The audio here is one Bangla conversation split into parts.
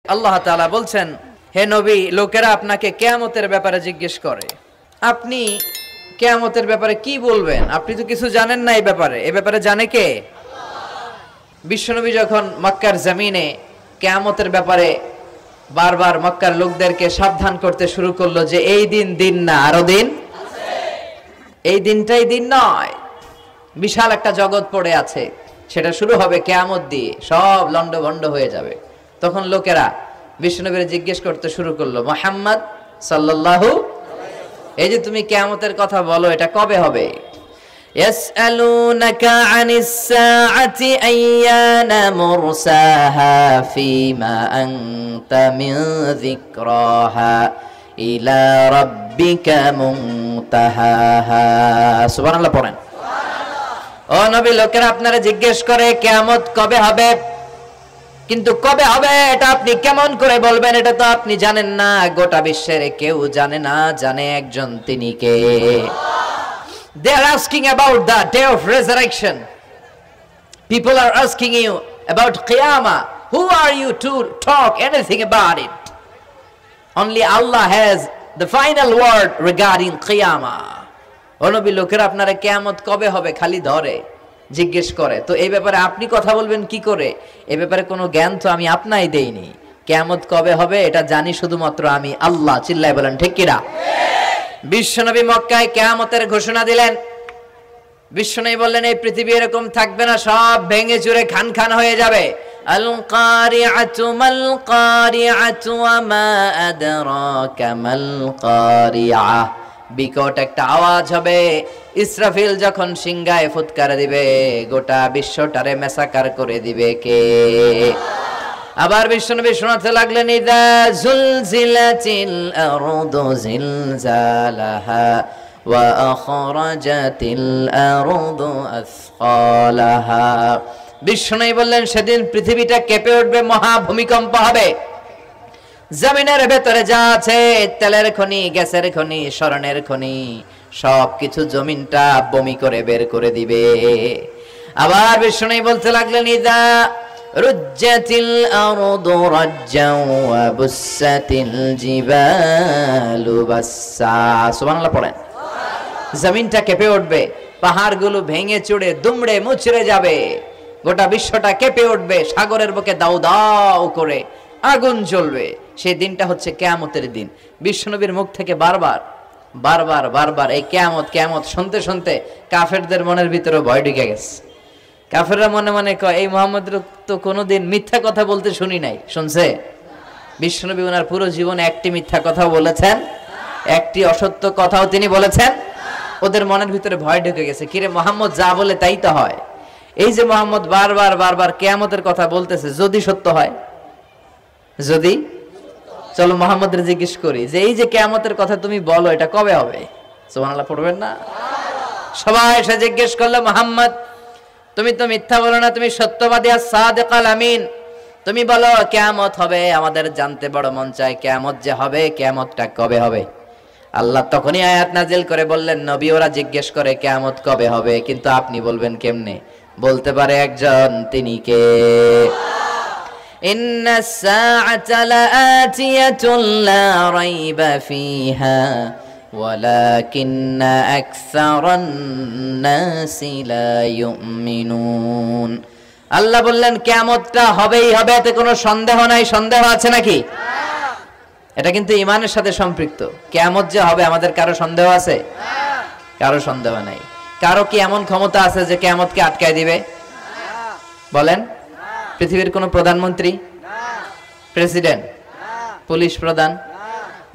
আল্লাহ তাআলা বলছেন, হে নবী, লোকেরা আপনাকে কিয়ামতের ব্যাপারে জিজ্ঞেস করে, আপনি কিয়ামতের ব্যাপারে কি বলবেন? আপনি তো কিছু জানেন না এই ব্যাপারে জানে কে? বিশ্বনবী যখন মক্কার জমিনে কিয়ামতের ব্যাপারে বারবার মক্কার লোকদেরকে সাবধান করতে শুরু করলো যে এই দিন না, আরো দিন আছে, এই দিনটাই দিন নয়, বিশাল একটা জগৎ পড়ে আছে, সেটা শুরু হবে কিয়ামত দিয়ে, সব লন্ডভন্ড হয়ে যাবে। তখন লোকেরা বিশ্বনবীকে জিজ্ঞেস করতে শুরু করলো, মুহাম্মদ সাল্লাল্লাহু, এই যে তুমি কিয়ামতের কথা বলো, এটা কবে হবে? ইয়াসআলুনাকা আনিস সাআতি আইয়ানা মুরসাহা ফীমা আনতা মিন যিকরাহা ইলা রাব্বিকা মুনতাহাহা। সুবহানাল্লাহ পড়েন। ও নবী, লোকেরা আপনারা জিজ্ঞেস করে কিয়ামত কবে হবে, কিন্তু কবে হবে এটা আপনি কেমন করে বলবেন? এটা তো আপনি জানেন না, গোটা বিশ্বের কেউ জানে না, জানে একজন, তিনি কে? They are asking about the day of resurrection. People are asking you about Qiyamah. Who are you to talk anything about it? Only Allah has the final word regarding Qiyamah. ও নবী, লোকেরা আপনারা কিয়ামত কবে হবে খালি ধরে জিজ্ঞেস করে, তো এই ব্যাপারে আপনি কথা বলবেন কি করে? এই ব্যাপারে কোনো জ্ঞান তো আমি আপনাই দেইনি। কিয়ামত কবে হবে এটা জানি শুধুমাত্র আমি আল্লাহ। চিল্লায় বলেন ঠিক কিনা? বিশ্বনবী মক্কায় কিয়ামতের ঘোষণা দিলেন। বিশ্বনবী বললেন, এই পৃথিবী এরকম থাকবে না, সব ভেঙে চুরে খান খান হয়ে যাবে। আল কারিআতু মাল কারিআতু ওয়া মা আদরাকা মাল কারিআহ। বিকট একটা আওয়াজ হবে, ইসরাফিল যখন সিংহায় ফুৎকার দিবে, গোটা বিশ্বটারে মেসাকার করে দিবে কে? আবার বিশ্বনবী শোনাতে লাগলেন, ইযা যুলজিলাতিল আরদু জিলজালাহা ওয়া আখরাজাতিল আরদু আসকালাহা। বিশ্বনবী বললেন, সেদিন পৃথিবীটা কেঁপে উঠবে, মহা ভূমিকম্প হবে। জমিনের ভেতরে যা আছে, তেলের খনি, গ্যাসের খনি, স্বর্ণের খনি, সবকিছু জমিনটা বমি করে বের করে দিবে। আবার বিষ্ণু বলতে লাগলেন, ইদা রুজ্জাতিল আরদু রাজ্জাও ওয়া বুসাতিল জিবালু বাসসা। সুবহানাল্লাহ পড়েন। জমিনটা কেঁপে উঠবে, পাহাড়গুলো ভেঙে চুরে দুমড়ে মুচড়ে যাবে, গোটা বিশ্বটা কেঁপে উঠবে, সাগরের বুকে দাউ দাউ করে আগুন জ্বলবে। সেই দিনটা হচ্ছে কিয়ামতের দিন। বিশ্বনবীর মুখ থেকে বারবার বারবার বারবার এই কিয়ামত কিয়ামত শুনতে শুনতে কাফেরদের মনের ভিতরে ভয় ঢুকে গেছে। কাফেররা মনে মনে কয়, এই মুহাম্মদের তো কোনোদিন মিথ্যা কথা বলতে শুনি নাই। শুনছে? বিশ্বনবী ওনার পুরো জীবনে একটি মিথ্যা কথা বলেছেন, একটি অসত্য কথাও তিনি বলেছেন। ওদের মনের ভিতরে ভয় ঢুকে গেছে, কিরে মুহাম্মদ যা বলে তাই তো হয়। এই যে মুহাম্মদ বারবার বারবার কিয়ামতের কথা বলতেছে, যদি সত্য হয়, যদি, চলো মুহাম্মদের জিজ্ঞেস করি যে এই যে কিয়ামতের কথা তুমি বলো, এটা কবে হবে? সুবহানাল্লাহ পড়বেন না? সবাই এসে জিজ্ঞেস করলো, মুহাম্মদ তুমি তো মিথ্যা বলো না, তুমি সত্যবাদী আর সাদিকাল আমিন, তুমি বলো কিয়ামত হবে, আমাদের জানতে বড় মন চায় কিয়ামত যে হবে, কিয়ামতটা কবে হবে? আল্লাহ তখনই আয়াত নাজিল করে বললেন, নবী ওরা জিজ্ঞেস করে কিয়ামত কবে হবে, কিন্তু আপনি বলবেন কেমনে? বলতে পারে একজন, তিনি কে? ইন্নাস সাআতা লাআতিয়াতুন লা রাইবা ফিহা ওয়ালাকিন্না আকসারান নাসি লা ইউমিনুন। আল্লাহ বললেন কিয়ামতটা হবেই হবে, এতে কোনো সন্দেহ নাই। সন্দেহ আছে নাকি? এটা কিন্তু ঈমানের সাথে সম্পৃক্ত। কিয়ামত যে হবে আমাদের কারো সন্দেহ আছে? কারো সন্দেহ নাই। কারো কি এমন ক্ষমতা আছে যে কিয়ামতকে আটকায় দিবে? বলেন। পৃথিবীর কোন প্রধানমন্ত্রী, প্রেসিডেন্ট, পুলিশ প্রধান,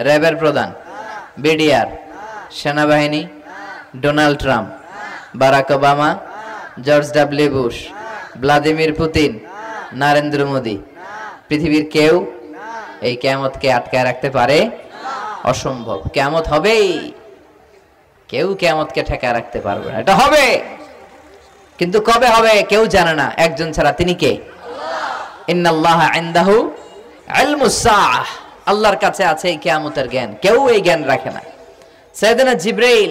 র্যাবের প্রধান, বিডিআর, সেনাবাহিনী, Donald Trump, Barack Obama, George W Bush, Vladimir Putin, Narendra Modi, পৃথিবীর কেউ এই কিয়ামতকে আটকায় রাখতে পারে? অসম্ভব। কিয়ামত হবেই, কেউ কিয়ামতকে ঠেকায় রাখতে পারবে না। এটা হবে, কিন্তু কবে হবে কেউ জানে না, একজন ছাড়া, তিনি কে? ইন্নাল্লাহা ইনদাহু ইলমুস সাআহ। আল্লাহর কাছে আছে এই কিয়ামতের জ্ঞান, কেউ এই জ্ঞান রাখে না। সাইয়েদনা জিবরাইল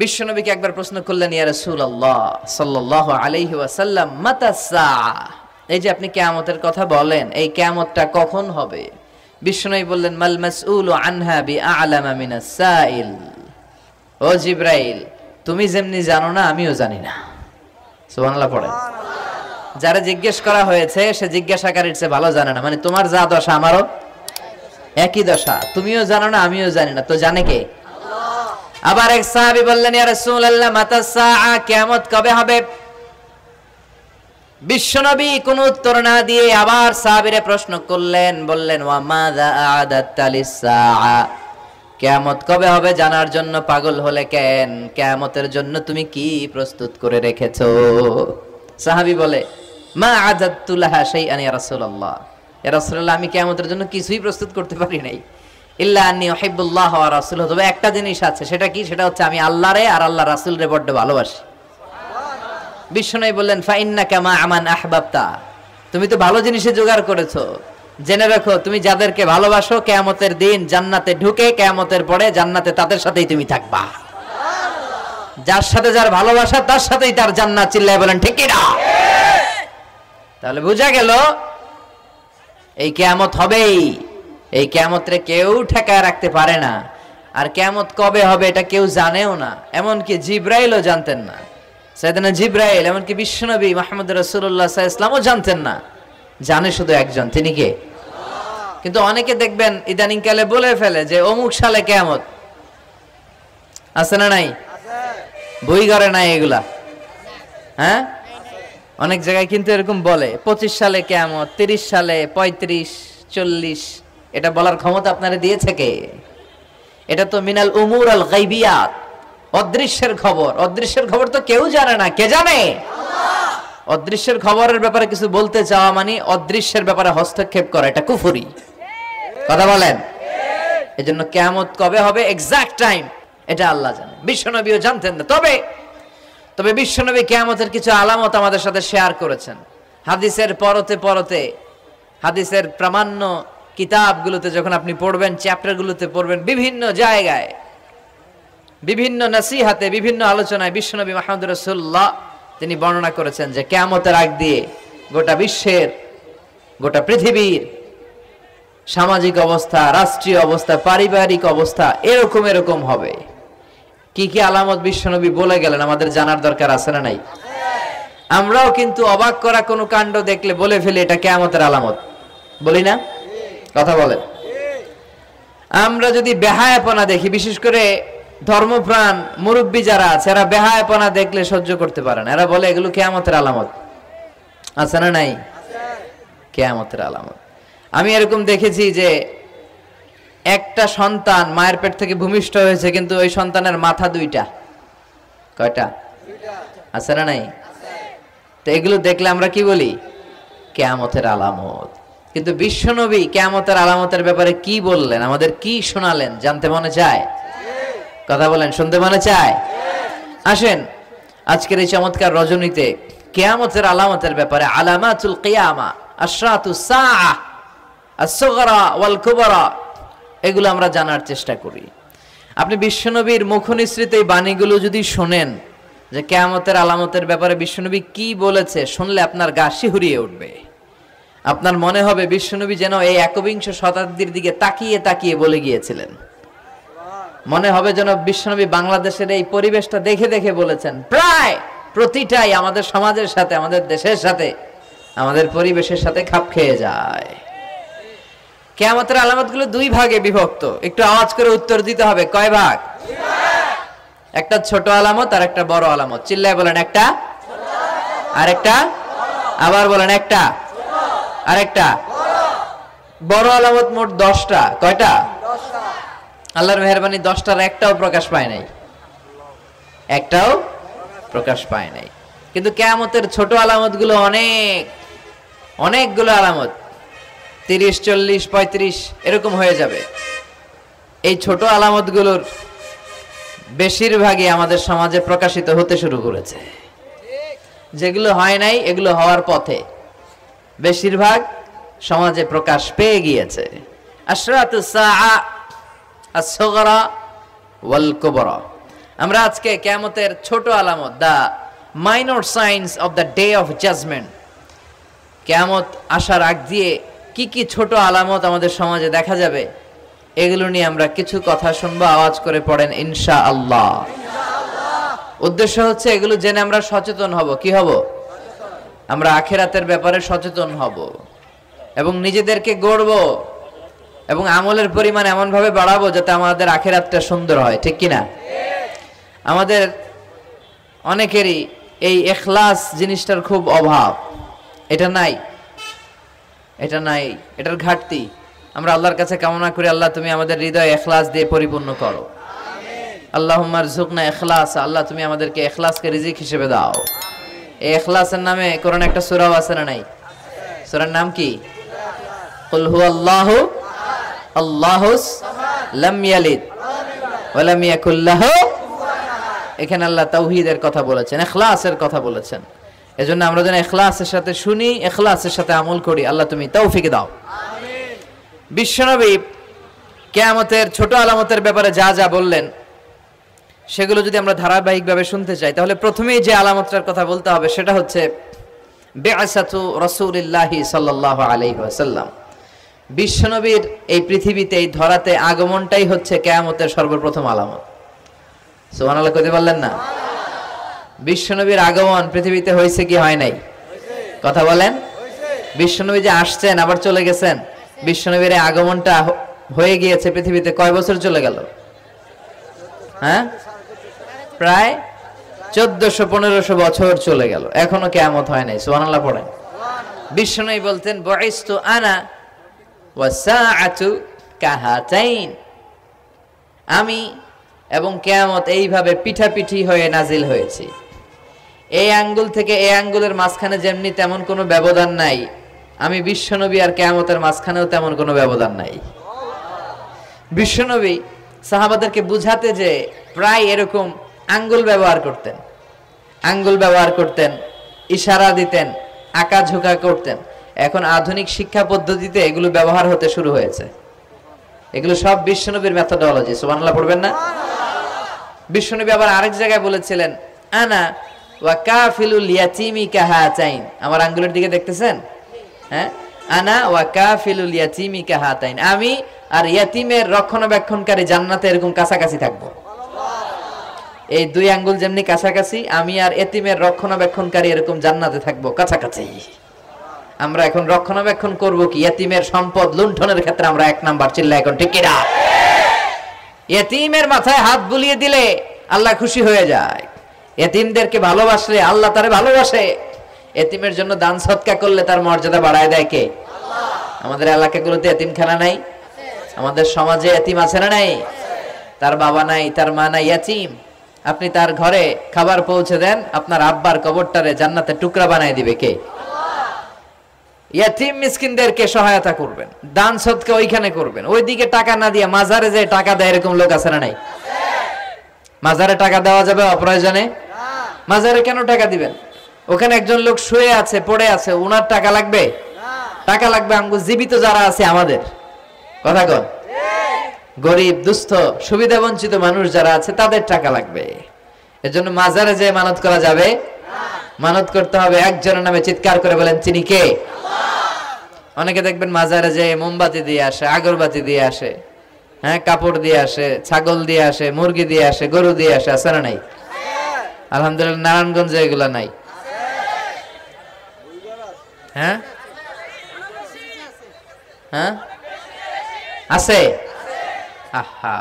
বিশ্বনবীকে একবার প্রশ্ন করলেন, ইয়া রাসূলুল্লাহ সাল্লাল্লাহু আলাইহি ওয়াসাল্লাম, মাতা সাআহ, এই যে আপনি কিয়ামতের কথা বলেন, এই কিয়ামতটা কখন হবে? বিষ্ণু বললেন মাল মাসউলু আনহা বিআলামা মিনাস সাইল। ও জিবরাইল, তুমি যেমনি জানো না আমিও জানি না। সুবহানাল্লাহ পড়েন। যারা জিজ্ঞেস করা হয়েছে সে জিজ্ঞাসাকারীর চেয়ে ভালো জানে না, মানে তোমার যা দশা আমারও একই দশা, তুমিও জানো না আমিও জানি না, তো জানে কে? আল্লাহ। আবার এক সাহাবী বললেন ইয়া রাসূলুল্লাহ মাতা সাআ, কিয়ামত কবে হবে? বিশ্বনবী কোন উত্তর না দিয়ে আবার সাহাবীরে প্রশ্ন করলেন, বললেন ওয়া মাযা আ'দাতা লিস-সাআ, কিয়ামত কবে হবে জানার জন্য পাগল হলে কেন? কিয়ামতের জন্য তুমি কি প্রস্তুত করে রেখেছো? সাহাবী বলে মা আ'দাতু লাহা শাইআন ইয়া রাসূলুল্লাহ, ইয়া রাসূলুল্লাহ আমি কিয়ামতের জন্য কিছুই প্রস্তুত করতে পারি নাই, ইল্লা আন্নী উহিব্বুল্লাহ ওয়া রাসূলুহু, তবে একটা জিনিস আছে, সেটা কি? সেটা হচ্ছে আমি আল্লাহরে আর আল্লাহ রাসূলরে বড় ভালোবাসি। বিষ্ণু বললেন ফা ইন্নাকা মা আমান আহবাবতা, তুমি তো ভালো জিনিসে জোগাড় করেছো, জেনে রাখো তুমি যাদেরকে ভালোবাসো কিয়ামতের দিন জান্নাতে ঢুকে কিয়ামতের পরে জান্নাতে তাদের সাথেই তুমি থাকবা। যার সাথে যার ভালোবাসা তার সাথেই তার জান্নাত। চিল্লায় বলেন ঠিক কি না? তাহলে বোঝা গেল এই কিয়ামত হবেই, এই কিয়ামতরে কেউ ঠেকায় রাখতে পারে না। আর কিয়ামত কবে হবে এটা কেউ জানেও না, এমনকি জিবরাইলও জানতেন না। সাইয়েদনা জিবরাইল এমনকি বিশ্বনবী মুহাম্মদ রাসূলুল্লাহ সাল্লাল্লাহু আলাইহি ওয়াসাল্লামও জানতেন না, জানে শুধু একজন, তিনি কে? কিন্তু অনেকে দেখবেন ইদানিং কালে বলে ফেলে যে অমুক সালে কিয়ামত। আছে না নাই? বই করে নাই এগুলা? হ্যাঁ, অনেক জায়গায় কিন্তু এরকম বলে 25 সালে কিয়ামত, 30 সালে, 35, 40। এটা বলার ক্ষমতা আপনারা দিয়েছে কে? এটা তো মিনাল উমুর আল গায়বিয়াত, অদৃশ্যের খবর। অদৃশ্যের খবর তো কেউ জানে না, কে জানে? আল্লাহ। অদৃশ্যের খবরের ব্যাপারে কিছু বলতে চাওয়া মানে অদৃশ্যের ব্যাপারে হস্তক্ষেপ করা, এটা কুফরি। কথা বলেন। এজন্য কিয়ামত কবে হবে এক্সাক্ট টাইম এটা আল্লাহ জানে, বিশ্বনবীও জানতেন না। তবে বিশ্বনবী কিয়ামতের কিছু আলামত আমাদের সাথে শেয়ার করেছেন। হাদিসের পরতে পরতে, হাদিসের প্রামাণ্য কিতাবগুলোতে যখন আপনি পড়বেন, চ্যাপ্টারগুলোতে পড়বেন, বিভিন্ন জায়গায়, বিভিন্ন নসিহাতে, বিভিন্ন আলোচনায় বিশ্বনবী মুহাম্মদ রাসূলুল্লাহ তিনি বর্ণনা করেছেন যে কিয়ামতের আগ দিয়ে গোটা বিশ্বের, গোটা পৃথিবীর সামাজিক অবস্থা, রাষ্ট্রীয় অবস্থা, পারিবারিক অবস্থা এরকম হবে। কি কি আলামত বিশ্বনবী বলে গেলেন আমাদের জানার দরকার আছে না নাই? আমরাও কিন্তু অবাক করা কোনো কাণ্ড দেখলে বলে ফেলি এটা কিয়ামতের আলামত, বলি না? কথা বলেন। আমরা যদি বেহায়াপনা দেখি, বিশেষ করে ধর্মপ্রাণ মুরব্বী যারা আছে এরা বেহায়াপনা দেখলে সহ্য করতে পারে না, এরা বলে এগুলো কিয়ামতের আলামত। আছে না নাই? কিয়ামতের আলামত। আমি এরকম দেখেছি যে একটা সন্তান মায়ের পেট থেকে ভূমিষ্ঠ হয়েছে, কিন্তু ওই সন্তানের মাথা দুইটা। কয়টা? আছে না নাই? তো এগুলো দেখলে আমরা কি বলি? কিয়ামতের আলামত। কিন্তু বিশ্বনবী কিয়ামতের আলামতের ব্যাপারে কি বললেন, আমাদের কি শোনালেন, জানতে মনে চায়? কথা বলেন, শুনতে মনে চায়? আসেন আজকের এই চমৎকার রজনীতে কিয়ামতের আলামতের ব্যাপারে, আলামাতুল কিয়ামা, আশরাতুস সাআহ, আস-সুগরা ওয়াল কুবরা, এগুলো আমরা জানার চেষ্টা করি। আপনি বিশ্বনবীর মুখনিসৃত এই বাণীগুলো যদি শোনেন যে কিয়ামতের আলামতের ব্যাপারে বিশ্বনবী কি বলেছে, শুনলে আপনার গা শিহরিয়ে উঠবে। আপনার মনে হবে বিশ্বনবী যেন এই একবিংশ শতাব্দীর দিকে তাকিয়ে তাকিয়ে বলে গিয়েছিলেন। মনে হবে যেন বিশ্বনবী বাংলাদেশের এই পরিবেশটা দেখে দেখে বলেছেন। প্রায় প্রতিটাই আমাদের সমাজের সাথে, আমাদের দেশের সাথে, আমাদের পরিবেশের সাথে খাপ খেয়ে যায়। কিয়ামতের আলামতগুলো দুই ভাগে বিভক্ত। একটু আওয়াজ করে উত্তর দিতে হবে, কয় ভাগ? একটা ছোট আলামত আর একটা বড় আলামত। চিল্লায় বলেন একটা, আরেকটা, আবার বলেন একটা, আরেকটা। বড় আলামত মোট 10টা। কয়টা? আল্লাহর মেহেরবানি 10টার একটাও প্রকাশ পায় নাই, একটাও প্রকাশ পায় নাই। কিন্তু কিয়ামতের ছোট আলামতগুলো অনেকগুলো আলামত, 30, 40, 35 এরকম হয়ে যাবে। এই ছোট আলামতগুলোর বেশিরভাগই আমাদের সমাজে প্রকাশিত হতে শুরু করেছে। যেগুলো হয় নাই এগুলো হওয়ার পথে, বেশিরভাগ সমাজে প্রকাশ পেয়ে গিয়েছে। আশরাতুস সাআ, আস-সুগরা ওয়াল কুবরা। আমরা আজকে কিয়ামতের ছোট আলামত, the minor signs of the day of judgment, কিয়ামত আসার আগ দিয়ে কি কি ছোট আলামত আমাদের সমাজে দেখা যাবে, এগুলো নিয়ে আমরা কিছু কথা শুনবো। আওয়াজ করে পড়েন ইনশাআল্লাহ। উদ্দেশ্য হচ্ছে এগুলো জেনে আমরা সচেতন হব। কি হব? আমরা আখিরাতের ব্যাপারে সচেতন হব এবং নিজেদেরকে গড়ব এবং আমলের পরিমাণ এমন ভাবে বাড়াবো যাতে আমাদের আখিরাতটা সুন্দর হয়। ঠিক কিনা? আমাদের অনেকেরই এই ইখলাস জিনিসটার খুব অভাব। এটা নাই, এটার ঘাটতি। আমরা আল্লাহর কাছে কামনা করি, আল্লাহ তুমি আমাদের হৃদয় ইখলাস দিয়ে পরিপূর্ণ করো। আল্লাহুম্মা রযুকনা ইখলাস, আল্লাহ তুমি আমাদেরকে ইখলাসকে রিজিক হিসেবে দাও। এই ইখলাসের নামে কোরআনে একটা সূরাও আছে না নাই? সূরার নাম কি? কুল হুয়াল্লাহু আল্লাহুস লাম ইয়ালিদ ওয়া লাম ইয়াকুল লাহু। এখানে আল্লাহ তাওহীদের কথা বলেছেন, ইখলাসের কথা বলেছেন। এজন্য আমরা যেন ইখলাসের সাথে শুনি, ইখলাসের সাথে আমল করি। আল্লাহ তুমি তৌফিক দাও। আমিন। বিশ্বনবী কিয়ামতের ছোট আলামতের ব্যাপারে যা যা বললেন সেগুলো যদি আমরা ধারাবাহিকভাবে শুনতে চাই, তাহলে প্রথমেই যে আলামতটার কথা বলতে হবে সেটা হচ্ছে বিআসাতু রাসূলিল্লাহি সাল্লাল্লাহু আলাইহি ওয়াসাল্লাম। বিশ্বনবীর এই পৃথিবীতে, এই ধরাতে আগমনটাই হচ্ছে কিয়ামতের সর্বপ্রথম আলামত। সুবহানাল্লাহ কইতে পারলেন না? বিশ্বনবীর আগমন পৃথিবীতে হয়েছে কি হয় নাই? কথা বলেন। বিশ্বনবী যে আসছেন আবার চলে গেছেন, বিশ্বনবীর এই আগমনটা হয়ে গিয়েছে পৃথিবীতে কয় বছর চলে গেল? হ্যাঁ, প্রায় 1400-1500 বছর চলে গেল, এখনো কিয়ামত হয় নাই। সুবহানাল্লাহ পড়েন। বিশ্বনবী বলতেন বুইসতু আনা ওয়াস সাআতু কাহাতাইন, আমি এবং কিয়ামত এইভাবে পিঠাপিঠি হয়ে নাজিল হয়েছি। এই আঙ্গুল থেকে এই আঙ্গুলের মাঝখানে যেমনি তেমন কোনো ব্যবধান নাই, আমি বিশ্বনবী আর কিয়ামতের মাঝখানেও তেমন কোনো ব্যবধান নাই। বিশ্বনবী সাহাবাদেরকে বুঝাতে যে প্রায় এরকম আঙ্গুল ব্যবহার করতেন, ইশারা দিতেন, আঁকাঝোঁকা করতেন। এখন আধুনিক শিক্ষা পদ্ধতিতে এগুলো ব্যবহার হতে শুরু হয়েছে। এগুলো সব বিশ্বনবীর মেথোডোলজি। সুবহানাল্লাহ পড়বেন না? বিশ্বনবী আবার আরেক জায়গায় বলেছিলেন আনা ওয়া কাফিলুল ইয়াতীমি কাহাতাইন। আমার আঙ্গুলের দিকে দেখতেছেন? হ্যাঁ, আনা ওয়া কাফিলুল ইয়াতীমি কাহাতাইন, আমি আর ইয়াতীমের রক্ষণাবেক্ষণকারী জান্নাতে এরকম কাছাকাছি থাকবো। এই দুই আঙ্গুল যেমনি কাছাকাছি, আমি আর ইয়াতীমের রক্ষণাবেক্ষণকারী এরকম জান্নাতে থাকবো কাছাকাছি। আমরা এখন রক্ষণাবেক্ষণ করব কি? ইয়াতীমের সম্পদ লুণ্ঠনের ক্ষেত্রে আমরা 1 নাম্বার। চিল্লা এখন ঠিক কিনা? ইয়াতীমের মাথায় হাত বুলিয়ে দিলে আল্লাহ খুশি হয়ে যায়। ইয়াতীমদেরকে ভালোবাসলে আল্লাহ তারে ভালোবাসে। ইয়াতীমের জন্য দান সদকা করলে তার মর্যাদা বাড়ায় দেয় কে? আল্লাহ। আমাদের এলাকাগুলোতে ইয়াতীমখানা নাই? আমাদের সমাজে ইয়াতীম আছে না নাই? তার বাবা নাই, তার মা নাই, ইয়াতীম। আপনি তার ঘরে খাবার পৌঁছে দেন, আপনার আব্বার কবরটারে জান্নাতের টুকরা বানায় দিবে কে? ইয়াতীম মিসকিনদেরকে সহায়তা করবেন, দান সদকা ওইখানে করবেন। ওইদিকে টাকা না দিয়ে মাজারে যে টাকা দেয় এরকম লোক আছে না নাই? মাজারে টাকা দেওয়া যাবে অপ্রয়োজনে? মাজারে কেন টাকা দিবেন? ওখানে একজন লোক শুয়ে আছে, পড়ে আছে, ওনার টাকা লাগবে? টাকা লাগবে আমগো জীবিত যারা আছে আমাদের। কথা কন। গরিব, দুস্থ, সুবিধা বঞ্চিত মানুষ যারা আছে তাদের টাকা লাগবে। এজন্য মাজারে যে মানত করা যাবে? মানত করতে হবে একজনের নামে। চিৎকার করে বলেন চিনি কে? অনেকে দেখবেন মাজারে যে মোমবাতি দিয়ে আসে, আগরবাতি দিয়ে আসে, হ্যাঁ, কাপড় দিয়ে আসে, ছাগল দিয়ে আসে, মুরগি দিয়ে আসে, গরু দিয়ে আসে। আছে না নাই? আলহামদুলিল্লাহ নারায়ণগঞ্জে এগুলা নাই। হ্যাঁ হ্যাঁ আছে। আহা,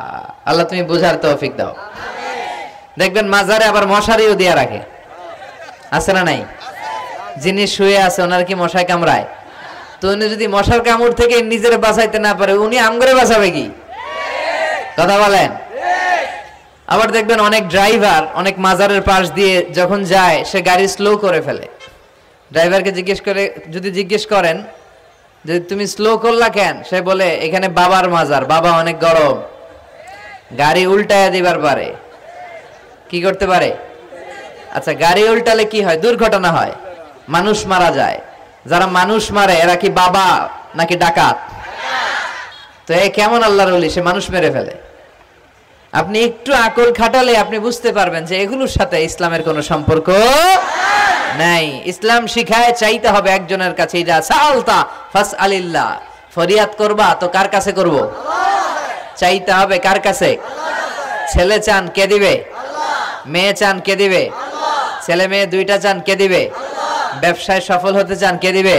আল্লাহ তুমি বুঝার তৌফিক দাও। দেখবেন মাজারে আবার মশারিও দিয়ে রাখে। আছে না নাই? যিনি শুয়ে আছে ওনার কি মশায় কামড়ায়? তো উনি যদি মশার কামড় থেকে নিজের বাঁচাইতে না পারে, উনি আমগরে বাঁচাবে কি? কথা বলেন। আবার দেখবেন অনেক ড্রাইভার অনেক মাজারের পাশ দিয়ে যখন যায় সে গাড়ি স্লো করে ফেলে। ড্রাইভারকে জিজ্ঞেস করেন যে তুমি স্লো করলা কেন? সে বলে এখানে বাবার মাজার, বাবা অনেক গরম। গাড়ি উল্টায় দিবার পারে। কি করতে পারে? আচ্ছা, গাড়ি উল্টালে কি হয়? দুর্ঘটনা হয়, মানুষ মারা যায়। যারা মানুষ মারে এরা কি বাবা নাকি ডাকাত? তো এ কেমন আল্লাহর ওলি, সে মানুষ মেরে ফেলে। আপনি একটু আকল খাটালে আপনি বুঝতে পারবেন যে এগুলোর সাথে ইসলামের কোনো সম্পর্ক নাই। ইসলাম শিখায় চাইতে হবে একজনের কাছে, ইজা সাআলতা ফাসআলিল্লাহ, ফরিয়াদ করবা তো কার কাছে করব? চাইতে হবে কার কাছে? ছেলে চান কে দিবে? মেয়ে চান কে দিবে? ছেলে মেয়ে দুইটা চান কে দিবে? ব্যবসায় সফল হতে চান কে দিবে?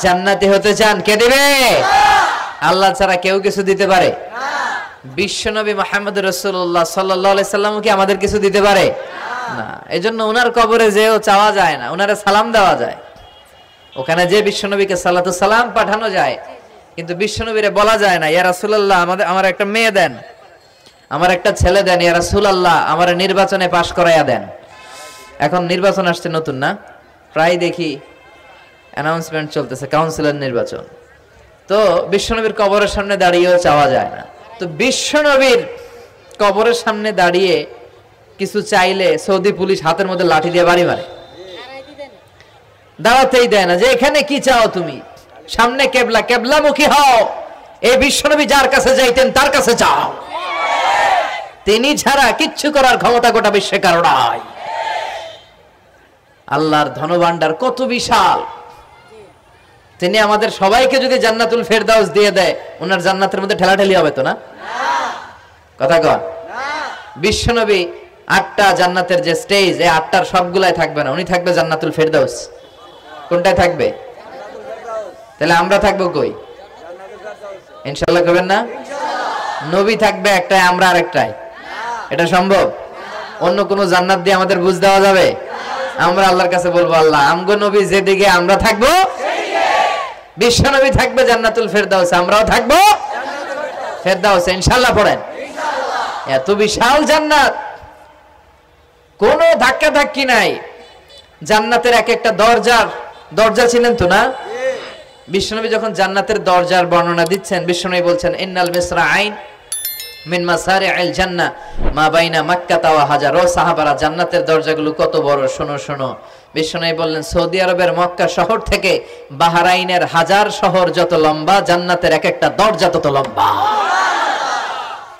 জান্নাতি হতে চান কে দিবে? আল্লাহ ছাড়া কেউ কিছু দিতে পারে? বিশ্বনবী মুহাম্মদ রাসূলুল্লাহ সাল্লাল্লাহু আলাইহি সাল্লাম কি আমাদের কিছু দিতে পারে? না। এজন্য ওনার কবরে যেও চাওয়া যায় না, ওনারে সালাম দেওয়া যায়। ওখানে যে বিশ্বনবীকে সালাতু সালাম পাঠানো যায়, কিন্তু বিশ্বনবীরে বলা যায় না ইয়া রাসূলুল্লাহ আমার একটা মেয়ে দেন, আমার একটা ছেলে দেন, ইয়া রাসূলুল্লাহ আমার নির্বাচনে পাশ করাইয়া দেন। এখন নির্বাচন আসছে নতুন না, প্রায় দেখি অ্যানাউন্সমেন্ট চলতেছে কাউন্সিলর নির্বাচন। তো বিশ্বনবীর কবরের সামনে দাঁড়িয়েও চাওয়া যায় না। তো বিশ্বনবীর কবরের সামনে দাঁড়িয়ে কিছু চাইলে সৌদি পুলিশ হাতের মধ্যে লাঠি দিয়ে বাড়ি মারে, দাঁড়াতেই দেয় না। যে এখানে কি চাও তুমি? সামনে কেবলা, কেবলামুখী হও। এই বিশ্বনবী যার কাছে যাইতেন তার কাছে যাও, তিনি ছাড়া কিচ্ছু করার ক্ষমতা গোটা বিশ্বে কারো নাই। আল্লাহর ধনভাণ্ডার কত বিশাল! তিনি আমাদের সবাইকে যদি জান্নাতুল ফেরদাউস দিয়ে দেয়, ওনার জান্নাতের মধ্যে ঠেলাঠেলি হবে তো না? কথা কন। বিশ্বনবী 8টা জান্নাতের যে স্টেজ, এই 8টার সবগুলাই থাকবে না, উনি থাকবে জান্নাতুল ফেরদাউস। কোনটায় থাকবে? তাহলে আমরা থাকবো কই? ইনশাআল্লাহ করবেন না? নবী থাকবে একটাই, আমরা আরেকটাই। এটা সম্ভব? অন্য কোন জান্নাত দিয়ে আমাদের বুঝ দেওয়া যাবে? আমরা আল্লাহর কাছে বলবো, আল্লাহ আমগো নবী যেদিকে, আমরা থাকবো বিশ্বনবী থাকবে জান্নাতুল ফেরদাউস, আমরাও থাকবো ফেরদাউস। ইনশাআল্লাহ পড়েন। এত বিশাল জান্নাত, কোনো ধাক্কা ধাক্কি নাই। জান্নাতের এক একটা দরজা ছিলেন তো না? বিশ্বনবী যখন জান্নাতের দরজার বর্ণনা দিচ্ছেন, বিশ্বনবী বলছেন ইন্নাল মিসরাআইন মিন মাসারি'আল জান্নাহ মা বাইনা মাক্কাহ ওয়া হাজার। ও সাহাবারা, জান্নাতের দরজাগুলো কত বড়, শোনো শোনো। বিশ্বনবী বললেন সৌদি আরবের মক্কা শহর থেকে বাহরাইনের হাজার শহর যত লম্বা, জান্নাতের এক একটা দরজা তত লম্বা।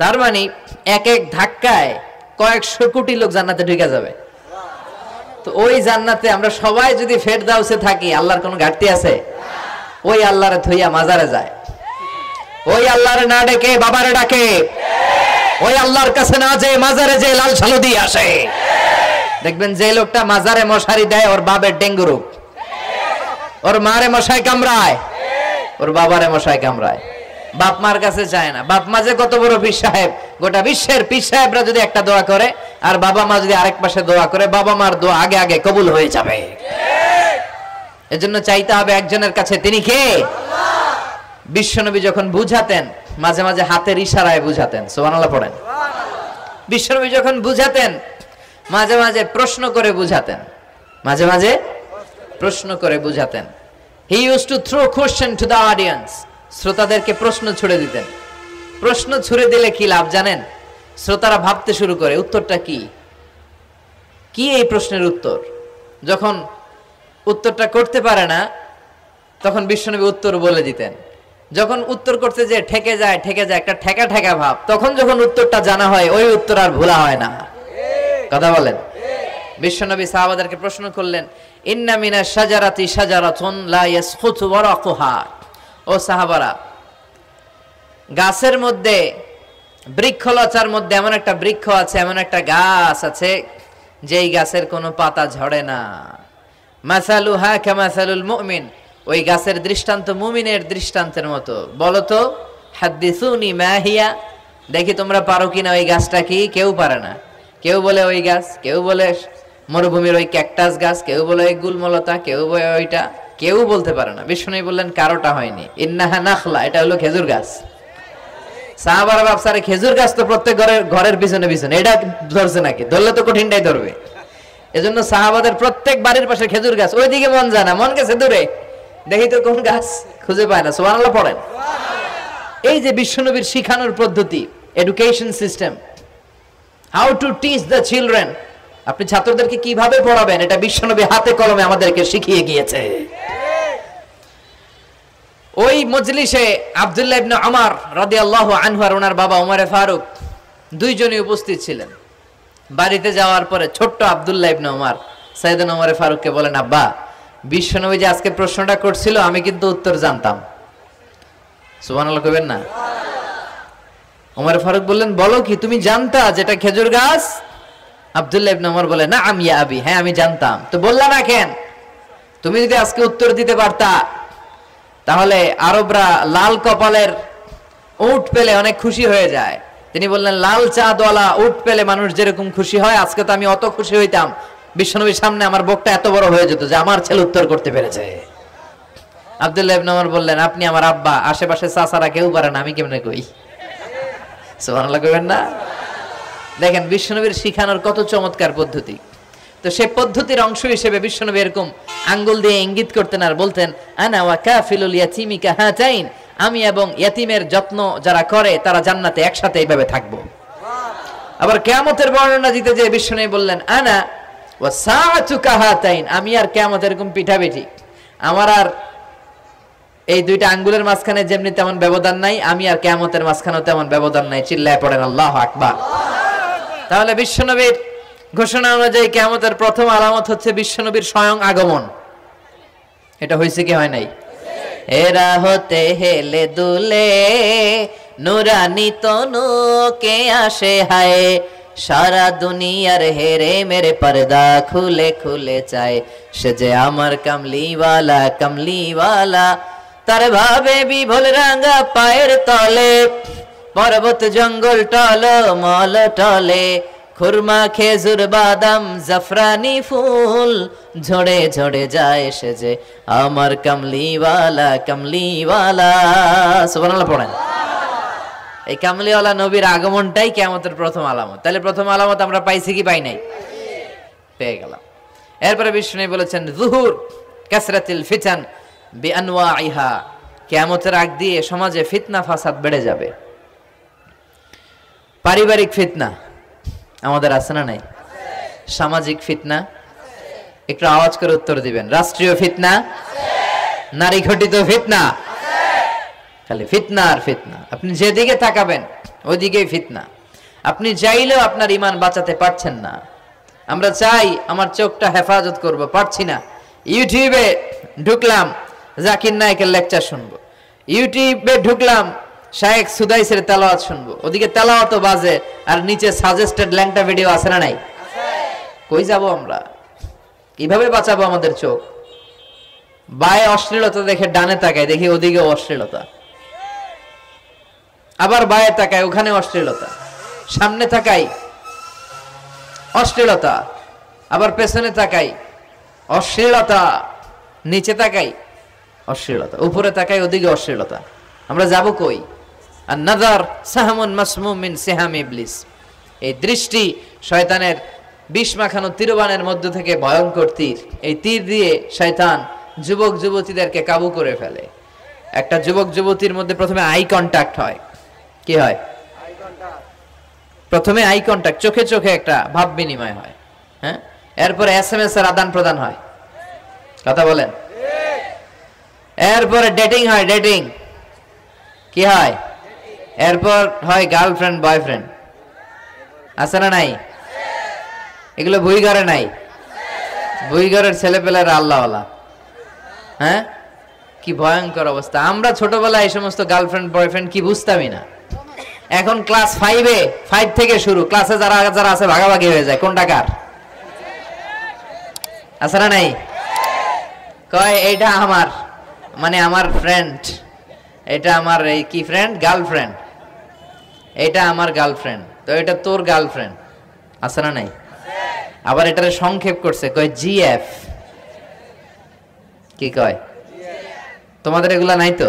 তার মানে এক এক ধাক্কায় কয়েকশো কোটি লোক জান্নাতে ঢুকে যাবে। তো ওই জান্নাতে আমরা সবাই যদি ফেরদাউসে থাকি, আল্লাহর কোনো ঘাটতি আছে? ওই আল্লাহরে থইয়া মাজারে যায়, ওই আল্লাহরে না ডেকে বাবারে ডাকে, ওই আল্লাহর কাছে না যে মাজারে যে লাল সালু দিয়ে আসে। দেখবেন যে লোকটা মাজারে মশারি দেয়, ওর বাবার ডেঙ্গু রোগ, ওর মারে মশাই কামড়ায়, ওর বাবারে মশাই কামড়ায়। বাপ মার কাছে যায় না। বাপ মা যে কত বড় পীর সাহেব, গোটা বিশ্বের পীর সাহেবরা যদি একটা দোয়া করে আর বাবা মা যদি আরেক পাশে দোয়া করে, বাবা মার দোয়া আগে আগে কবুল হয়ে যাবে। এজন্য চাইতে হবে একজনের কাছে, তিনি কে? বিশ্বনবী যখন বুঝাতেন, মাঝে মাঝে হাতের ইশারায় বুঝাতেন। সুবহানাল্লাহ পড়েন। বিশ্বনবী যখন বুঝাতেন, মাঝে মাঝে প্রশ্ন করে বুঝাতেন, মাঝে মাঝে প্রশ্ন করে বুঝাতেন। He used to throw question to the audience. শ্রোতাদেরকে প্রশ্ন ছুড়ে দিতেন। প্রশ্ন ছুড়ে দিলে কি লাভ জানেন? শ্রোতারা ভাবতে শুরু করে উত্তরটা কি, কি এই প্রশ্নের উত্তর। যখন উত্তরটা করতে পারে না, তখন বিশ্বনবী উত্তর বলে দিতেন। যখন উত্তর করতে যে ঠেকে যায় একটা ঠেকা ঠেকা ভাব, তখন যখন উত্তরটা জানা হয়, ওই উত্তর আর ভোলা হয় না। কথা বলেন। বিশ্বনবী সাহাবাদেরকে প্রশ্ন করলেন, ইন্না মিনাশ শাজারাতি শাজারাতুন লা ইয়াসকুতু ওয়ারাকুহা। ও সাহাবারা, গাছের মধ্যে, বৃক্ষলতার মধ্যে এমন একটা বৃক্ষ আছে, এমন একটা গাছ আছে, যেই গাছের কোনো পাতা ঝরে না। মাসালুহা কামাসালুল মুমিন। ওই গাছের দৃষ্টান্ত মুমিনের দৃষ্টান্তের মতো। বলো তো, হাদ্দিসুনি মা হিয়া, দেখি তোমরা পারো কিনা ওই গাছটা কি? কেউ পারে না। কেউ বলে ওই গাছ, কেউ বলে মরুভূমির ওই ক্যাকটাস গাছ, কেউ বলে ওই গুলমলতা, কেউ বলে ওইটা, কেউ বলতে পারে না। বিষ্ণু বললেন কারোটা হয়নি। ইন্নাহা নাখলা, এটা হলো খেজুর গাছ। সাহাবারা ভাবসারে খেজুর গাছ তো প্রত্যেক ঘরের পিছনে পিছনে, এটা ধরছে নাকি? ধরলে তো কঠিনটাই ধরবে। এজন্য সাহাবাদের প্রত্যেক বাড়ির পাশে খেজুর গাছ। ওইদিকে মন যায় না, মন গেছে দূরে, দেখি তো কোন গাছ, খুঁজে পায় না। সুবহানাল্লাহ পড়েন। এই যে বিশ্বনবীর শিখানোর পদ্ধতি, education system, how to teach the children, আপনি ছাত্রদেরকে কিভাবে পড়াবেন, এটা বিশ্বনবী হাতে কলমে আমাদেরকে শিখিয়ে গিয়েছে। ওই মজলিসে আব্দুল্লাহ ইবনে উমর রাদিয়াল্লাহু আনহু আর ওনার বাবা উমরে ফারুক দুইজনই উপস্থিত ছিলেন। বাড়িতে যাওয়ার পরে ছোট্ট আব্দুল্লাহ ইবনে উমর সাইয়েদনা ওমর ফারুককে বলেন, আব্বা বিশ্বনবী যে আজকে প্রশ্নটা করছিল আমি কিন্তু উত্তর জানতাম। সুবহানাল্লাহ কইবেন না? ওমর ফারুক বললেন, বলো কি, তুমি জানতা যেটা খেজুর গাছ? আব্দুল্লাহ ইবনে ওমর বলে, না আমি আবি, হ্যাঁ আমি জানতাম। তো বললা না কেন? তুমি যদি আজকে উত্তর দিতে পারতা তাহলে আরবরা লাল কপালের উট পেলে অনেক খুশি হয়ে যায়। তিনি বললেন, লাল চাঁদওয়ালা উট পেলে মানুষ যেরকম খুশি হয়, আজকে তো আমি অত খুশি হইতাম, বিশ্বনবীর সামনে আমার বুকটা এত বড় হয়ে যেত যে আমার ছেলে উত্তর করতে পেরেছে। আব্দুল্লাহ ইবনে ওমর বললেন, আপনি আমার আব্বা, আশেপাশে চাচারা কেউ পারে না, আমি কেমনে কই? সুবহানাল্লাহ কইবেন না? দেখেন বিশ্বনবীর শিখানোর কত চমৎকার পদ্ধতি। তো সেই পদ্ধতির অংশ হিসেবে বিশ্বনবী এরকম আঙ্গুল দিয়ে ইঙ্গিত করতেন আর বলতেন, আনা ওয়া কাফিলুল ইয়াতীমি কাহাতাইন, আমি এবং ইয়াতীমের যত্ন যারা করে তারা জান্নাতে একসাথে এইভাবে থাকবো। আবার কিয়ামতের বর্ণনা দিতে যে বিশ্বনবী বললেন, আনা ওয়া সাআতু কাহাতাইন, আমি আর কিয়ামত এরকম পিঠাপিঠি, আমার আর এই দুইটা আঙ্গুলের মাঝখানে যেমনি তেমন ব্যবধান নাই, আমি আর কিয়ামতের মাঝখানেও তেমন ব্যবধান নাই। চিল্লায় পড়েন আল্লাহু আকবার। তাহলে বিশ্বনবীর ঘোষণা অনুযায়ী কিয়ামতের প্রথম আলামত হচ্ছে বিশ্বনবীর স্বয়ং আগমন। এটা হয়েছে কি হয় নাই? এরা হতে হেলে দুলে নুরানি তনু কে আসে হায়, সারা দুনিয়ার হেরে মেরে পর্দা খুলে খুলে চায়, সে যে আমার কামলিওয়ালা কামলিওয়ালা, তার ভাবে বিভোল রাঙা পায়ের তলে, পর্বত জঙ্গল টল মল টলে, খুরমা খেজুর বাদাম জাফরানি ফুল ঝরে ঝরে যায়, সে যে আমার কামলিওয়ালা কামলিওয়ালা। সুবহানাল্লাহ পড়েন। এই কামলিওয়ালা নবীর আগমনটাই কিয়ামতের প্রথম আলামত। তাহলে প্রথম আলামত আমরা পাইছি কি পাই নাই? পেয়ে গেলাম। এরপরে বিষ্ণু বলেছেন, যুহুর কাসরাতিল ফিতান বিআনওয়াইহা, কিয়ামতের আগ দিয়ে সমাজে ফিতনা ফাসাদ বেড়ে যাবে। পারিবারিক ফিতনা আমাদের আছে না নাই? সামাজিক ফিতনা, একটু আওয়াজ করে উত্তর দিবেন। রাষ্ট্রীয় ফিতনা, নারী ঘটিত ফিতনা, খালি ফিতনা আর ফিতনা। আপনি যেদিকে তাকাবেন ওইদিকেই ফিতনা। আপনি চাইলেও আপনার ঈমান বাঁচাতে পারছেন না। আমরা চাই আমার চোখটা হেফাজত করব, পারছি না। ইউটিউবে ঢুকলাম, জাকির নায়েকের লেকচার শুনবো। ইউটিউবে ঢুকলাম, শায়েখ সুদাইসের তেলাওয়াত শুনবো। ওদিকে তেলাওয়াত বাজে আর নিচে সাজেস্টেড ল্যাংটা ভিডিও আছে না নাই? কই যাব আমরা? কিভাবে বাঁচাবো আমাদের চোখ? বায়ে অশ্লীলতা দেখে ডানে তাকায়, দেখি ওদিকে অশ্লীলতা, আবার বায়ে তাকায় ওখানে অশ্লীলতা, সামনে তাকাই অশ্লীলতা, আবার পেছনে তাকাই অশ্লীলতা, নিচে তাকাই অশ্লীলতা, উপরে তাকাই ওদিকে অশ্লীলতা। আমরা যাব কই? আর নাযার সাহমুন মাসমুম মিন সিহাম ইবলিস, এই দৃষ্টি শয়তানের বিষ মাখানো তীরবানের মধ্য থেকে ভয়ঙ্কর তীর। এই তীর দিয়ে শয়তান যুবক যুবতীদেরকে কাবু করে ফেলে। একটা যুবক যুবতীর মধ্যে প্রথমে আই কন্টাক্ট হয়। কি হয়? প্রথমে আই কন্টাক্ট, চোখে চোখে একটা ভাব বিনিময় হয়। হ্যাঁ, এরপরে এসএমএস এর আদান প্রদান হয়। কথা বলেন। এরপরে ডেটিং হয়। ডেটিং কি হয়? এরপর হয় গার্লফ্রেন্ড বয়ফ্রেন্ড। আছে না নাই? এগুলো ভুইঘরে নাই? ভুইঘরের ছেলেপেলেরা আল্লাহওয়ালা। হ্যাঁ, কি ভয়ঙ্কর অবস্থা। আমরা ছোটবেলায় এই সমস্ত গার্লফ্রেন্ড বয়ফ্রেন্ড কি বুঝতামই না। এখন ক্লাস 5 থেকে শুরু, ক্লাসে যারা যারা আছে ভাগাভাগি হয়ে যায় কোনটা কার। আছে না নাই? কয় এইটা আমার, মানে আমার ফ্রেন্ড, এটা আমার এই কি ফ্রেন্ড, গার্লফ্রেন্ড, এটা আমার গার্লফ্রেন্ড, তো এটা তোর গার্লফ্রেন্ড। আছে না নাই? আবার এটারে সংক্ষেপ করছে, কয় জিএফ। কি কয়? তোমাদের এগুলা নাই তো?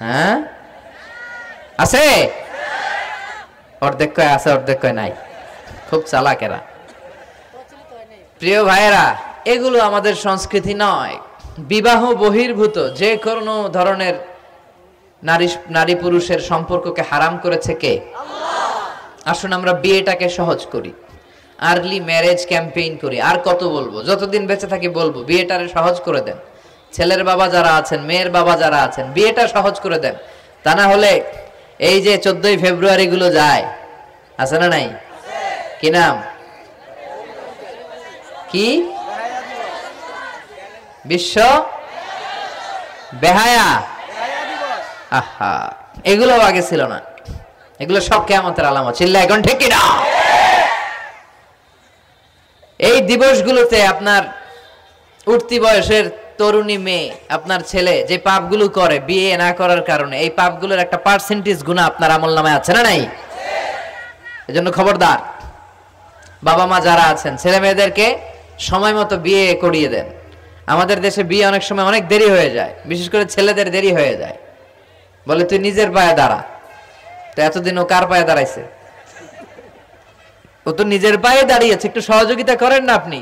হ্যাঁ আছে, অর্ধেক কয় আছে, অর্ধেক কয় নাই। খুব চালাক এরা। প্রিয় ভাইয়েরা, এগুলো আমাদের সংস্কৃতি নয়। বিবাহ বহির্ভূত যে কোনো ধরনের নারী পুরুষের সম্পর্ককে হারাম করেছে কে? আল্লাহ। আসুন আমরা বিয়েটাকে সহজ করি, আর্লি ম্যারেজ ক্যাম্পেইন করি। আর কত বলবো, যতদিন বেঁচে থাকি বলবো, বিয়েটারে সহজ করে দেন। ছেলের বাবা যারা আছেন, মেয়ের বাবা যারা আছেন, বিয়েটা সহজ করে দেন। তা না হলে এই যে 14ই ফেব্রুয়ারি গুলো যায়, আছে না নাই? কি নাম? কি বিশ্ব বেহায়া? আহা, এগুলো আগে ছিল না, এগুলো সব কিয়ামতের আলামত। চিল্লা এখন ঠিক কিনা? এই দিবসগুলোতে আপনার উঠতি বয়সের তরুণী মেয়ে, আপনার ছেলে যে পাপগুলো করে বিয়ে না করার কারণে, এই পাপগুলোর একটা পার্সেন্টেজ গুনাহ আপনার আমলনামায় আছে না নাই? এজন্য খবরদার, বাবা মা যারা আছেন ছেলে মেয়েদেরকে সময় মতো বিয়ে করিয়ে দেন। আমাদের দেশে বিয়ে অনেক সময় অনেক দেরি হয়ে যায়, বিশেষ করে ছেলেদের দেরি হয়ে যায়। বলে তুই নিজের পায়ে দাঁড়া। তো এতদিন ও কার পায়ে দাঁড়াইছে? ও তো নিজের পায়ে দাঁড়িয়েছে, একটু সহযোগিতা করেন না আপনি,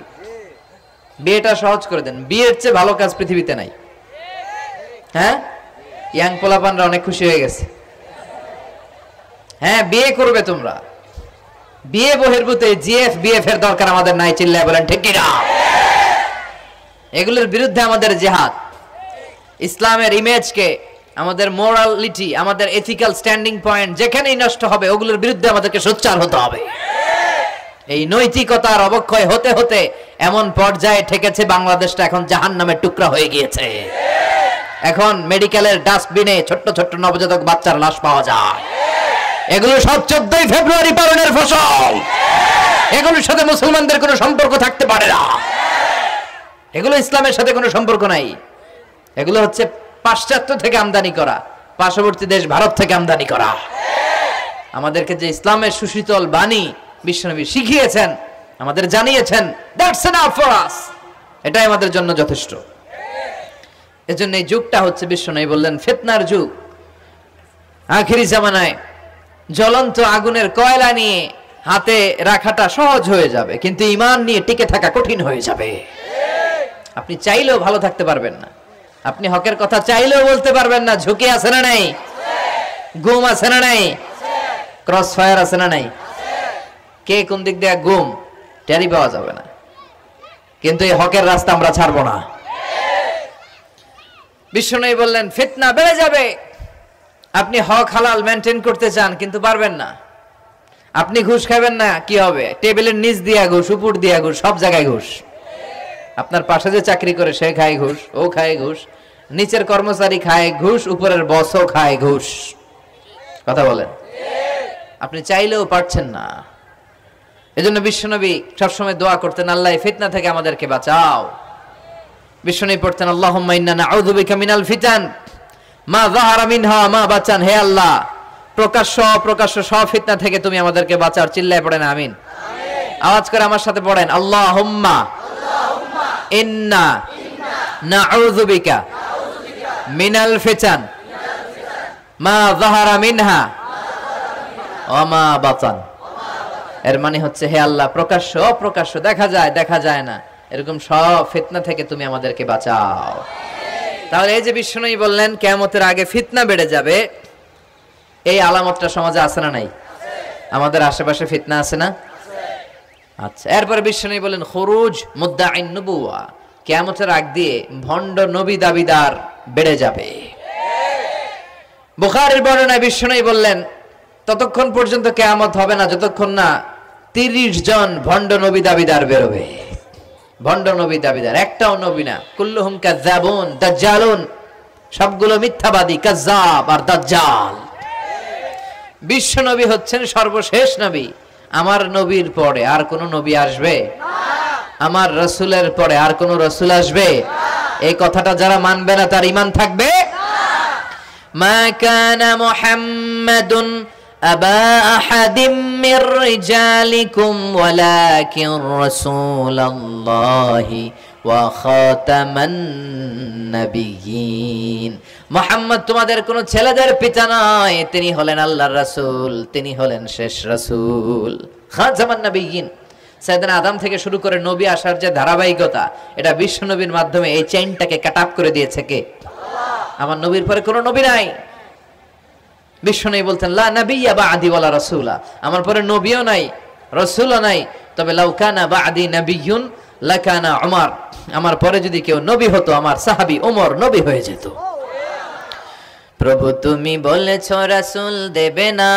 বিয়েটা সহজ করে দেন। বিয়ের চেয়ে ভালো কাজ পৃথিবীতে নাই। হ্যাঁ, ইয়াং পোলাপানরা অনেক খুশি হয়ে গেছে। হ্যাঁ, বিয়ে করবে তোমরা, বিয়ে বহির্ভূত জিএফ বিএফ এর দরকার আমাদের নাই। চিল্লায় বলেন ঠিক কিনা? এগুলোর বিরুদ্ধে আমাদের জিহাদ। ইসলামের ইমেজকে, আমাদের মোরালিটি, আমাদের এথিক্যাল স্ট্যান্ডিং পয়েন্ট যেখানেই নষ্ট হবে ওগুলোর বিরুদ্ধে আমাদেরকে সোচ্চার হতে হবে। এই নৈতিকতার অবক্ষয় হতে হতে এমন পর্যায়ে ঠেকেছে বাংলাদেশটা এখন জাহান্নামের টুকরা হয়ে গিয়েছে। এখন মেডিকেলের ডাস্টবিনে ছোট্ট ছোট্ট নবজাতক বাচ্চার লাশ পাওয়া যায়। এগুলো সব 14 ফেব্রুয়ারি পালনের ফসল। এগুলোর সাথে মুসলমানদের কোনো সম্পর্ক থাকতে পারে না। এগুলো ইসলামের সাথে কোনো সম্পর্ক নাই। এগুলো হচ্ছে পাশ্চাত্য থেকে আমদানি করা, পার্শ্ববর্তী দেশ ভারত থেকে আমদানি করা। আমাদেরকে যে ইসলামের সুশীতল বাণী বিশ্বনবী শিখিয়েছেন, আমাদের জানিয়েছেন, দ্যাটস এনাফ ফর আস, এটাই আমাদের জন্য যথেষ্ট। এজন্য এই যুগটা হচ্ছে, বিশ্বনবী বললেন, ফিতনার যুগ। আখিরি জামানায় জ্বলন্ত আগুনের কয়লা নিয়ে হাতে রাখাটা সহজ হয়ে যাবে, কিন্তু ঈমান নিয়ে টিকে থাকা কঠিন হয়ে যাবে। আপনি চাইলেও ভালো থাকতে পারবেন না, আপনি হকের কথা চাইলেও বলতে পারবেন না। ঝুঁকি আছে না নাই? গুম আছে না নাই? ক্রস ফায়ার আছে না নাই? কে কোন দিক দিয়ে গুম টেরি পাওয়া যাবে না। কিন্তু এই হকের রাস্তা আমরা ছাড়বো না। বিশ্বনবী বললেন ফিতনা বেড়ে যাবে। আপনি হক হালাল মেনটেন করতে চান কিন্তু পারবেন না। আপনি ঘুষ খাবেন না, কি হবে? টেবিলের নিচ দিয়া ঘুষ, উপর দিয়া ঘুষ, সব জায়গায় ঘুষ। আপনার পাশে যে চাকরি করে সে খায় ঘুষ, ও খায় ঘুষ, নিচের কর্মচারী খায় ঘুষ, উপরের বসও খায় ঘুষ। কথা বলেন, আপনি চাইলেও পারছেন না। এজন্য বিশ্বনবী সবসময় দোয়া করতেন, আল্লাহ ফিতনা থেকে আমাদেরকে বাঁচাও। বিশ্বনবী পড়তেন, আল্লাহুম্মা ইন্না নাউযু বিকা মিনাল ফিতান মা যাহারা মিনহা মা বাচান। হে আল্লাহ, প্রকাশ্য অপ্রকাশ্য সব ফিতনা থেকে তুমি আমাদেরকে বাঁচাও। চিল্লায় পড়েন আমিন। আওয়াজ করে আমার সাথে পড়েন, আল্লাহুম্মা ইন্না নাউযু বিকা মিনাল ফিতান মা যাহারা মিনহা ওয়া মা বাতান। এর মানে হচ্ছে, হে আল্লাহ, প্রকাশ্য অপ্রকাশ্য, দেখা যায় দেখা যায় না, এরকম সব ফিতনা থেকে তুমি আমাদেরকে বাঁচাও। তাহলে এই যে বিশ্বনবী বললেন কিয়ামতের আগে ফিতনা বেড়ে যাবে, এই আলামতটা সমাজে আছে না নাই? আমাদের আশেপাশে ফিতনা আছে না? আচ্ছা, এরপরে বিশ্বনবী বলেন খুরুজ মুদ্দাঈন নবুওয়া, কিয়ামতের আগ দিয়ে ভণ্ড নবী দাবিদার বেড়ে যাবে। বুখারীর বর্ণনায় বিশ্বনবী বললেন, ততক্ষণ পর্যন্ত কিয়ামত হবে না যতক্ষণ না 30 জন ভণ্ড নবী দাবিদার বেরোবে। ভণ্ড নবী দাবিদার, একটাও নবী না। কুল্লুহুম কাযযাবুন দাজ্জালুন, সবগুলো মিথ্যাবাদী, কাযযাব আর দাজ্জাল। বিশ্ব নবী হচ্ছেন সর্বশেষ নবী। আমার নবীর পরে আর কোন নবী আসবে না। আমার রাসূলের পরে আর কোন রাসূল আসবে না। এই কথাটা যারা মানবে না তার ঈমান থাকবে না। মা কানা মুহাম্মাদুন আবা আহাদিম মির রিজালিকুম ওয়ালাকিন রাসূলুল্লাহি ওয়া খাতামান নাবিয়্যিন। মুহাম্মদ তোমাদের কোন ছেলেদের পিতা নয়, তিনি হলেন আল্লাহর রাসূল, তিনি হলেন শেষ রাসূল। খাতামান নাবিয়্যিন, সাইয়েদনা আদম থেকে শুরু করে নবী আসার যে ধারাবাহিকতা, এটা বিশ্ব নবীর মাধ্যমে এই চেইনটাকে কাট আপ করে দিয়েছে কে? আল্লাহ। আমার নবীর পরে কোন নবী নাই। বিশ্বনবী বলতেন, লা নাবিয়্যা বা'দি ওয়ালা রাসূলা, আমার পরে নবীও নাই রাসূলও নাই, তবে লাউ কানা বা'দি নাবিয়্যুন লাকানা উমর, আমার পরে যদি কেউ নবী হতো আমার সাহাবী ওমর নবী হয়ে যেত। প্রভু তুমি বলেছো রাসূল দেবে না,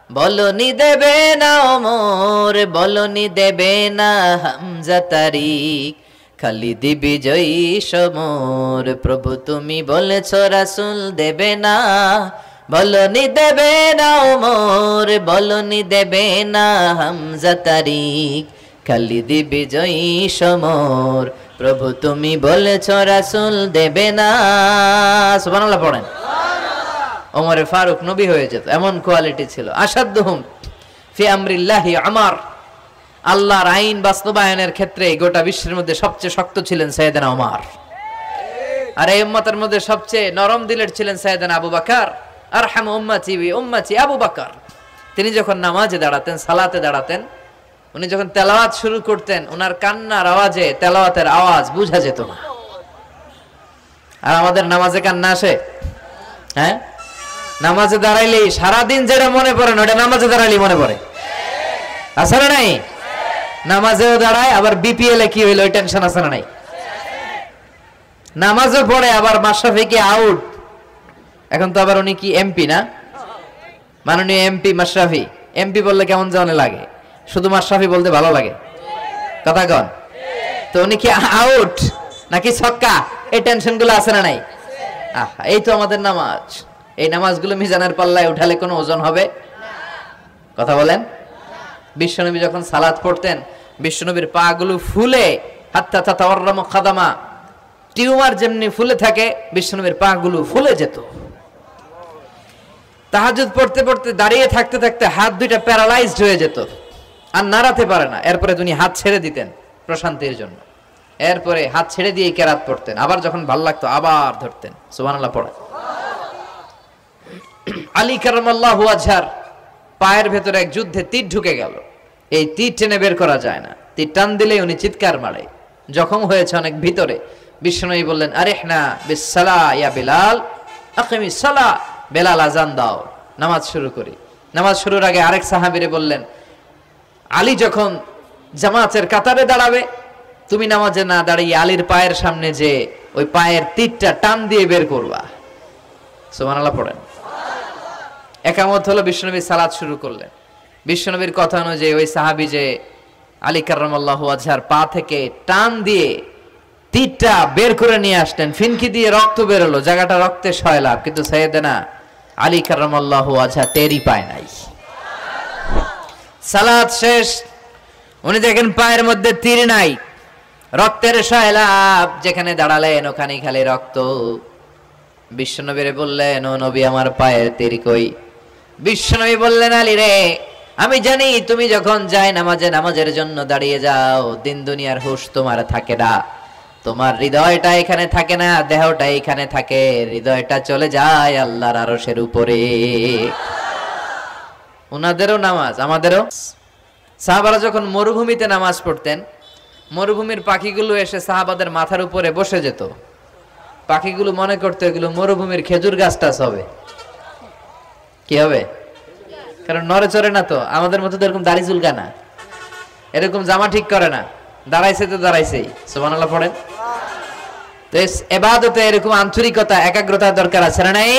বলনি দেবে না ওমর, বলনি দেবে না হামজা তারিক, খালিদ বিজয়ী সমর। প্রভু তুমি বলেছ রাসূল দেবে না, বলনি দেবে না ওমর, বলনি দেবে না হামজা তারিক, খালিদ বিজয়ী সমর। প্রভু তুমি বলেছ রাসূল দেবে না। সুবহানাল্লাহ পড়েন। ওমরে ফারুক নবী হয়ে যেত, এমন কোয়ালিটি ছিল। আসাদুহুম ফি আমরিল্লাহি আমার, আল্লাহর আইন বাস্তবায়নের ক্ষেত্রে গোটা বিশ্বের মধ্যে সবচেয়ে শক্ত ছিলেন সাইয়েদনা ওমর। আর এই উম্মতের মধ্যে সবচেয়ে নরম দিলের ছিলেন সাইয়েদনা আবু বকর। আরহামু উম্মতি বি উম্মতি আবু বকর। তিনি যখন নামাজে দাঁড়াতেন, সালাতে দাঁড়াতেন, উনি যখন তেলাওয়াত শুরু করতেন, ওনার কান্নার আওয়াজে তেলাওয়াতের আওয়াজ বোঝা যেত না। আর আমাদের নামাজে কান্না আসে? হ্যাঁ, নামাজে দাঁড়াইলেই সারাদিন যেটা মনে পড়ে না ওটা নামাজে দাঁড়াইলেই মনে পড়ে, আছে না নাই? নামাজেও দাঁড়ায়, আবার বিপিএল এ কি হইলো ওই টেনশন আছে না নাই? নামাজও পড়ে, আবার মাশরাফি কি আউট, এখন তো আবার উনি কি এমপি না, মাননীয় এমপি মাশরাফি। এমপি বললে কেমন যেন লাগে, শুধু মাশরাফি বলতে ভালো লাগে, কথা কন। তো উনি কি আউট নাকি ছক্কা, এই টেনশন গুলো আছে না নাই? এই তো আমাদের নামাজ। এই নামাজগুলো মিজানের পাল্লায় উঠালে কোনো ওজন হবে? কথা বলেন। বিশ্বনবী যখন সালাত পড়তেন, বিশ্বনবীর পা গুলো ফুলে, হাত্তা তাতাওয়াররামু খাদামা, টিউমার যেমনি ফুলে থাকে, বিশ্বনবীর পা গুলো ফুলে যেত। তাহাজ্জুদ পড়তে পড়তে দাঁড়িয়ে থাকতে থাকতে হাত দুইটা প্যারালাইজড হয়ে যেত, আর নাড়াতে পারে না। এরপরে তিনি হাত ছেড়ে দিতেন প্রশান্তির জন্য, এরপরে হাত ছেড়ে দিয়ে কেরাত পড়তেন, আবার যখন ভাল লাগতো আবার ধরতেন। সুবহানাল্লাহ পড়ে। আলী কারামাল্লাহু ওয়াজহার পায়ের ভেতরে এক যুদ্ধে তীর ঢুকে গেল। এই তীর টেনে বের করা যায় না, তীর টান দিলে উনি চিৎকার মারে, জখম হয়েছে অনেক ভিতরে। বিশ্বনবী বললেন, আরিহনা বিসসালাহ ইয়া বিলাল, আকিমিস সালাহ, বেলাল আজান দাও, নামাজ শুরু করি। নামাজ শুরুর আগে আরেক সাহাবীরে বললেন, আলী যখন জামাতের কাতারে দাঁড়াবে, তুমি নামাজে না দাঁড়িয়ে আলীর পায়ের সামনে যে ওই পায়ের তীরটা টান দিয়ে বের করবা। সুবহানাল্লাহ পড়েন। একামত হলো, বিশ্বনবী সালাত শুরু করলেন। বিশ্বনবীর কথা অনুযায়ী ওই সাহাবী যে আলী কারামাল্লাহু ওয়াজহার পা থেকে টান দিয়ে তীরটা বের করে নিয়ে আসলেন, ফিনকি দিয়ে রক্ত বেরোলো, জায়গাটা রক্তে সয়লাভ, কিন্তু সাইয়েদনা আলী কারামাল্লাহু ওয়াজহা টেরই পায় নাই। সালাত শেষ, উনি দেখেন পায়ের মধ্যে তীর নাই, রক্তের সয়লাভ, যেখানে দাঁড়ালেন ওখানে খালি রক্ত। বিশ্বনবীরে বললেন, ও নবী আমার পায়ের তীর কই? বিশ্বনবী বললেন, আলী রে, আমি জানি তুমি যখন যায় নামাজের জন্য দাঁড়িয়ে যাও, দিন দুনিয়ার হুঁশ তোমার থাকে না, তোমার হৃদয়টা এখানে থাকে না, দেহটা এখানে থাকে, হৃদয়টা চলে যায় আল্লাহর আরশের উপরে। উনাদেরও নামাজ, আমাদেরও। সাহাবারা যখন মরুভূমিতে নামাজ পড়তেন, মরুভূমির পাখিগুলো এসে সাহাবাদের মাথার উপরে বসে যেত। পাখিগুলো মনে করতো এগুলো মরুভূমির খেজুর গাছটা হবে, কি হবে, কারণ নড়ে চড়ে না তো, আমাদের মতো তো এরকম দাড়ি চুলকা না, এরকম জামা ঠিক করে না, দাঁড়াইছে তো দাঁড়াইছেই। সুবহানাল্লাহ পড়েন। তো ইবাদতে এরকম আন্তরিকতা, একাগ্রতা দরকার আছে না নাই?